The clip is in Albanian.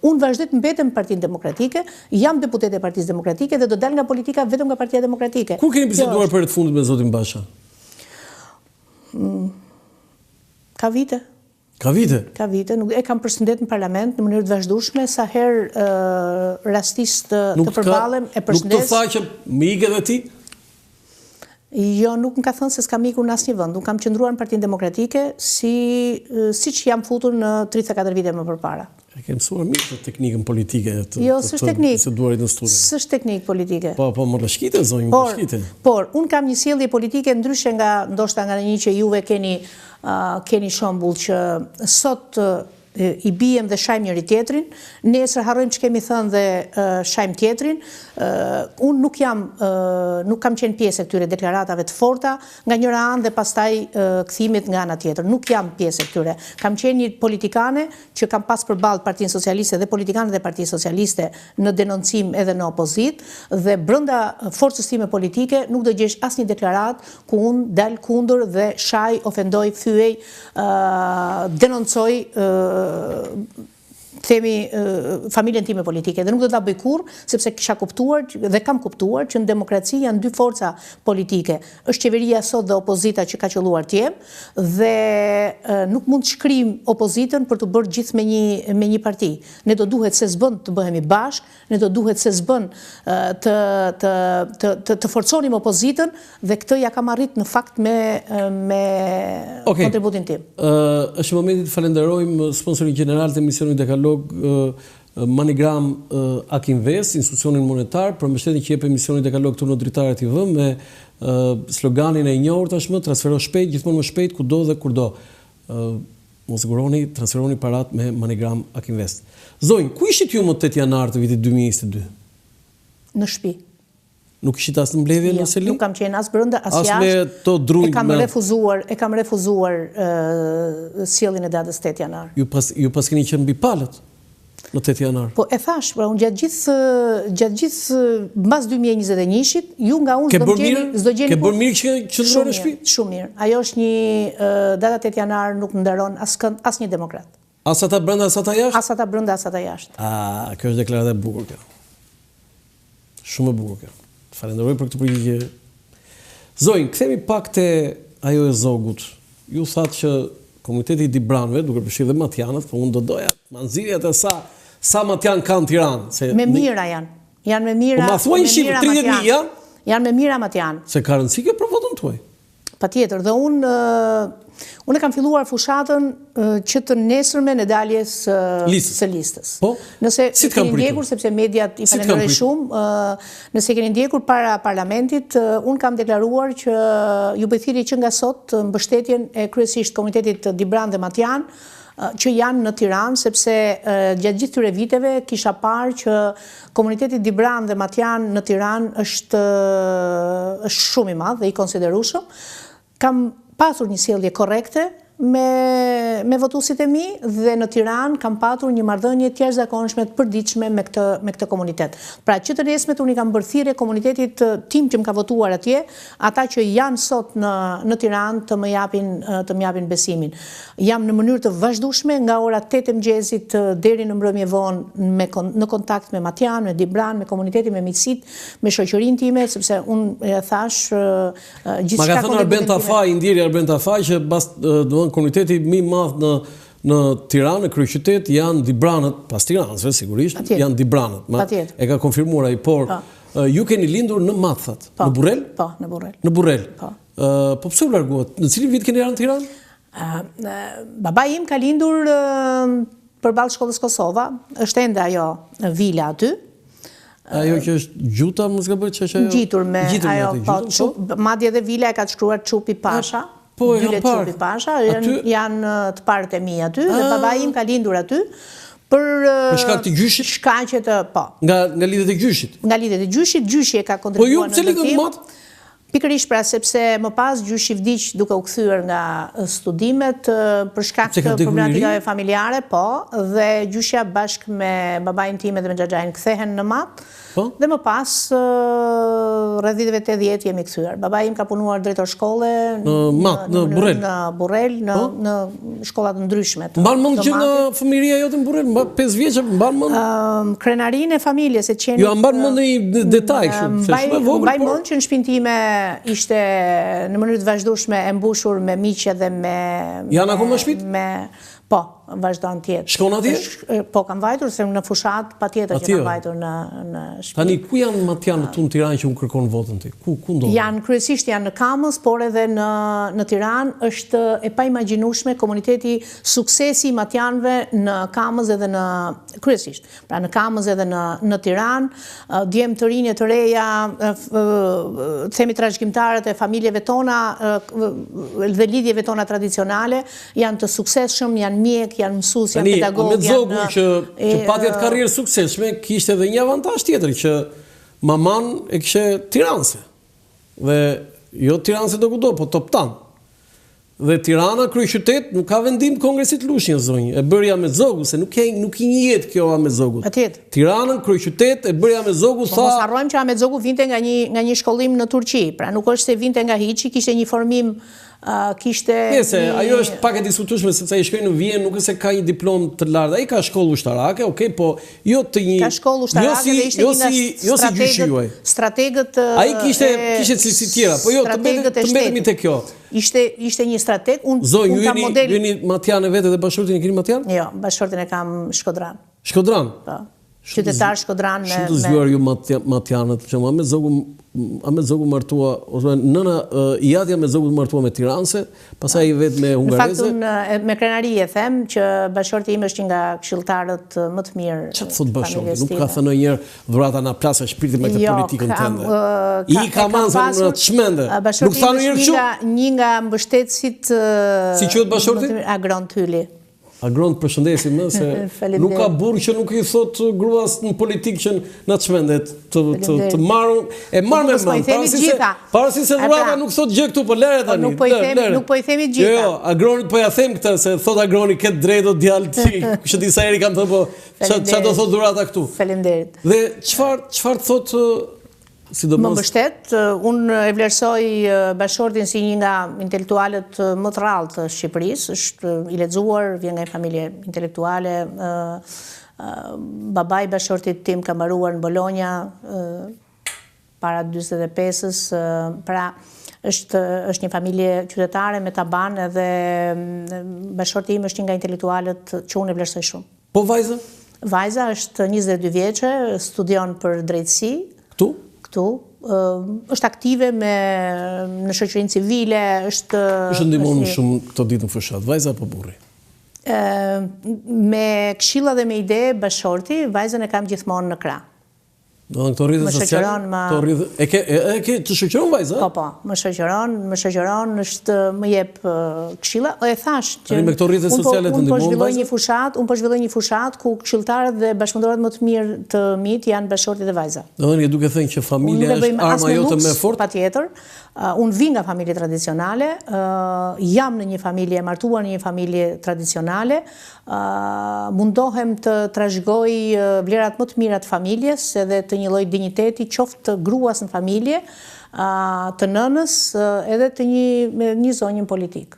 Unë vazhdoj të mbetem në Partinë Demokratike, jam deputete e Partisë Demokratike dhe do dal nga politika vetëm nga Partia Demokratike. Kur keni biseduar për të fundit me zotin Basha? Ka vite. Ka vite? Ka vite. Nuk e kam përshëndet në parlament në mënyrë të vazhdueshme, sa herë rastis të përballem e përshëndes. Nuk të tha që më ike dhe ti? Jo, nuk më ka thënë se s'kam ikur në asnjë vend. Unë kam qëndruar në Partinë Demokratike siç jam futur në 34 vite më përpara. E ke mësuar mirë të teknikën politike jo, s'është teknik. Biseduarit në studio. S'është teknik politike. Po, më rrëshkite, zonjë, më rrëshkite. Por, unë kam një sjellje politike ndryshe nga ndoshta nga një që juve keni shembull që sot i bijem dhe shajmë njëri tjetrin, nesër harrojmë që kemi thënë dhe shajmë tjetrin. Unë nuk kam qenë pjesë e këtyre deklaratave të forta nga njëra anë dhe pastaj kthimit nga ana tjetër. Nuk jam pjesë e këtyre. Kam qenë një politikane që kam pas përballë Partinë Socialiste dhe politikanët e Partisë Socialiste në denoncim edhe në opozit, dhe brenda forcës time politike nuk do gjesh asnjë deklarat ku unë dal kundër dhe shaj, ofendoj, fyej, denoncoj themi familjen time politike, dhe nuk do ta bëj kurrë, sepse kisha kuptuar dhe kam kuptuar që në demokraci janë dy forca politike. Është qeveria sot dhe opozita që ka qelluar tjem, dhe nuk mund të shkrim opozitën për të bërë gjithë me një parti. Ne do duhet se s'bën të bëhemi bashkë, ne do duhet se s'bën të forconim opozitën, dhe këtë ja kam arrit në fakt me kontributin tim. Është momenti të falenderojmë sponsorin gjeneral të emisionit Dekalog, Manigram Akinvest, institucionin monetar, për mbështetjen që jep emisionit Dekalog këtu në Dritare TV me sloganin e njohur tashmë, transfero shpejt, gjithmonë më shpejt, kudo dhe kurdo. Mos siguroni, transferoni parat me Manigram Akinvest. Zonjë, ku ishit ju më 8 janar të vitit 2022? Në shtëpi. Nuk ishit as në mbledhje në Seli? Nuk kam qenë as brenda, as jashtë. As me to drunjë. E kam refuzuar sjelljen e datës 8 janar. Ju pas keni qenë mbi palët në 8 janar. Po e thash, pra unë gjatë gjithë mbas 2021-shit, ju nga unë s'do gjeni. Ke bërë mirë që qëndruar në shtëpi? Shumë mirë. Ajo është një data 8 janar nuk ndaron asnjë demokrat. As ata brenda, as ata jashtë? As ata brenda, as ata jashtë. Kjo është deklarata e bukur kjo. Shumë e bukur kjo. Falenderoj për këtë përgjigje. Zonjë, kthemi pak te ajo e zogut. Ju thatë që komuniteti i Dibranëve, duke përfshirë dhe Matjanët, po unë do doja manzirjet e sa Matjan kanë Tiranë. Me mira janë. Janë me mira. Po ma thuaj shifër 30.000 janë? Janë me mira Matjanë. Se ka rëndësi kjo për votën tuaj? Patjetër, dhe unë kam filluar fushatën që të nesërmen e daljes së listës. Po? Nëse keni ndjekur, sepse mediat i falenderoj shumë, nëse keni ndjekur para parlamentit, unë kam deklaruar që ju bëj thirrje që nga sot mbështetjen e kryesisht komunitetit Dibran dhe Matjan, që janë në Tiranë, sepse gjatë gjithë këtyre viteve kisha parë që komuniteti Dibran dhe Matjan në Tiranë është shumë i madh dhe i konsiderueshëm. Kam pasur një sjellje korrekte me votuesit e mi, dhe në Tiranë kam patur një marrëdhënie të jashtëzakonshme të përditshme me këtë komunitet. Pra që të nesmet unë i kam bërë thirrje komunitetit tim që më ka votuar atje, ata që janë sot në Tiranë të më japin besimin. Jam në mënyrë të vazhdueshme nga ora 8 e mëngjesit deri në mbrëmje vonë në kontakt me Matjan, me Dibran, me komunitetin, me miqësit, me shoqërinë time, sepse unë thash gjithçka. Ma ka thënë Arben Tafaj, ndjeri Arben Tafaj, që komuniteti më i madh në Tiranë, në kryeqytet, janë Dibranët, pas Tiranësve sigurisht, janë Dibranët. E ka konfirmuar ai, por ju keni lindur në Mathat, në Burrel? Po, në Burrel. Në Burrel. Po pse u larguat? Në cilin vit keni ardhur në Tiranë? Baba im ka lindur përballë shkollës Kosova, është ende ajo vila aty. Ajo që është gjuta, mos gaboj ç'është ajo? Gjitur me ajo, po, madje edhe vila e ka të shkruar Çupi Pasha. Po, e kam parë. Çupi Pasha, janë të parët e mi aty, dhe baba im ka lindur aty. Për shkak të gjyshit? Shkaqet, po. Nga lidhet e gjyshit? Nga lidhet e gjyshit, gjyshi e ka kontribuar në ndërtim. Po ju pse lidhet Mat? Pikërisht pra sepse më pas gjyshi vdiq duke u kthyer nga studimet për shkak të problematikave familjare, po, dhe gjyshja bashkë me babain time dhe me xhaxhain kthehen në mat. Dhe më pas, rreth viteve 80 jemi kthyer. Babai im ka punuar drejtor shkolle në Burrel, në shkolla të ndryshme. Mban mend që në fëmijëria jote në Burrel, 5 vjeç, mban mend krenarinë e familjes, se qenë. Jo, mban mend një detaj kështu, se shumë e vogël. Mbaj mend që në shtëpinë time ishte në mënyrë të vazhdueshme e mbushur me miqe dhe me. Janë akoma në shtëpi? Po, vazhdon tjetër. Shkon atje? Po, kam vajtur, se në fushat patjetër që kam vajtur në shtëpi. Tani, ku janë matjanët tu në Tiranë që unë kërkon votën ti? Ku ndodhen? Kryesisht janë në Kamës, por edhe në Tiranë është e paimagjinueshme komuniteti suksesi i matjanëve në Kamës edhe në kryesisht. Pra në Kamës edhe në Tiranë, djemë të rinje të reja, themi trashëgimtarët e familjeve tona dhe lidhjeve tona tradicionale janë të suksesshëm, janë mjek, janë mësues, janë pedagog, janë. Zogu që pati atë karrierë suksesshme, kishte edhe një avantazh tjetër që maman e kishte tiranëse. Dhe jo tiranëse do kudo, po toptan. Dhe Tirana kryeqytet nuk ka vendim Kongresit Lushnjë zonjë. E bërja me zogu, se nuk i njihet kjo me zogut. Patjetër. Tiranën kryeqytet e bërja me zogu tha. Mos harrojmë që Ahmet Zogu vinte nga një shkollim në Turqi. Pra nuk është se vinte nga hiçi, kishte një formim ajo është pak e diskutueshme sepse ai shkoi në Vjenë, nuk është se ka një diplomë të lartë. Ai ka shkollë ushtarake, okay, po jo të një. Ka shkollë ushtarake dhe ishte një strategët. Ai kishte si tjera, po jo të mbetemi te kjo. Ishte një strateg, unë kam model. Jeni Matjanë vetë dhe bashkëshortin e keni Matjanë? Jo, bashkëshortin e kam Shkodran. Shkodran? Po. Qytetar Shkodran me. Shumë të zgjuar ju Matjanët, që Ahmet Zogu martua, ose nëna Iadja me Zogu martua me tiranëse, pastaj i vetë me hungareze. Në fakt me krenari e them që bashkëshorti im është një nga këshilltarët më të mirë. Çfarë thot bashkëshorti? Nuk ka thënë ndonjëherë dhurata na plasë shpirti me këtë politikën tënde. I ka mansur në të çmende. Nuk tha ndonjëherë kështu. Një nga mbështetësit. Si quhet bashkëshorti? Agron Thyli. Agron, përshëndesim, se nuk ka burr që nuk i thot gruas në politikë që na çmendet të marrë me mend. Pavarësisht se dhurata nuk thot gjë këtu, po lere tani. Nuk po i themi gjitha. Jo, Agronit po ja them këtë se thot Agroni këtë drejtë djalë ti, që disa herë kam thënë po çfarë do thot dhurata këtu. Faleminderit. Dhe çfarë thot Më mbështet, unë e vlerësoj bashkëshortin si një nga intelektualët më të rrallë të Shqipërisë, është i lexuar, vjen nga një familje intelektuale. Babai bashkëshortit tim ka mbaruar në Bologna para 45-s, pra është një familje qytetare me taban, edhe bashkëshorti im është një nga intelektualët që unë e vlerësoj shumë. Po vajza? Vajza është 22 vjeçe, studion për drejtësi. Këtu? Është aktive në shoqërinë civile, është ndihmon shumë këto ditë në fushat, vajza apo burri? Me këshilla dhe me ide bashkëshorti, vajzën e kam gjithmonë në krah. Do në këto rrite sociale? E ke të shoqëron vajza? Po, më shoqëron, më jep këshilla. E thash që me këto rrite sociale të ndihmon vajza? Unë po zhvilloj një fushat ku këshilltarët dhe bashkëpunëtorët më të mirë të mit janë bashkëshorti dhe vajza. Do në duke thënë që familja është arma jote më e fortë? Patjetër. Unë vi nga familje tradicionale, jam në një familje, martuar në një familje tradicionale, mundohem të trashëgoj vlerat më të mira të familjes edhe të një lloj dinjiteti qoftë të gruas në familje, të nënës edhe të një zonjën politik.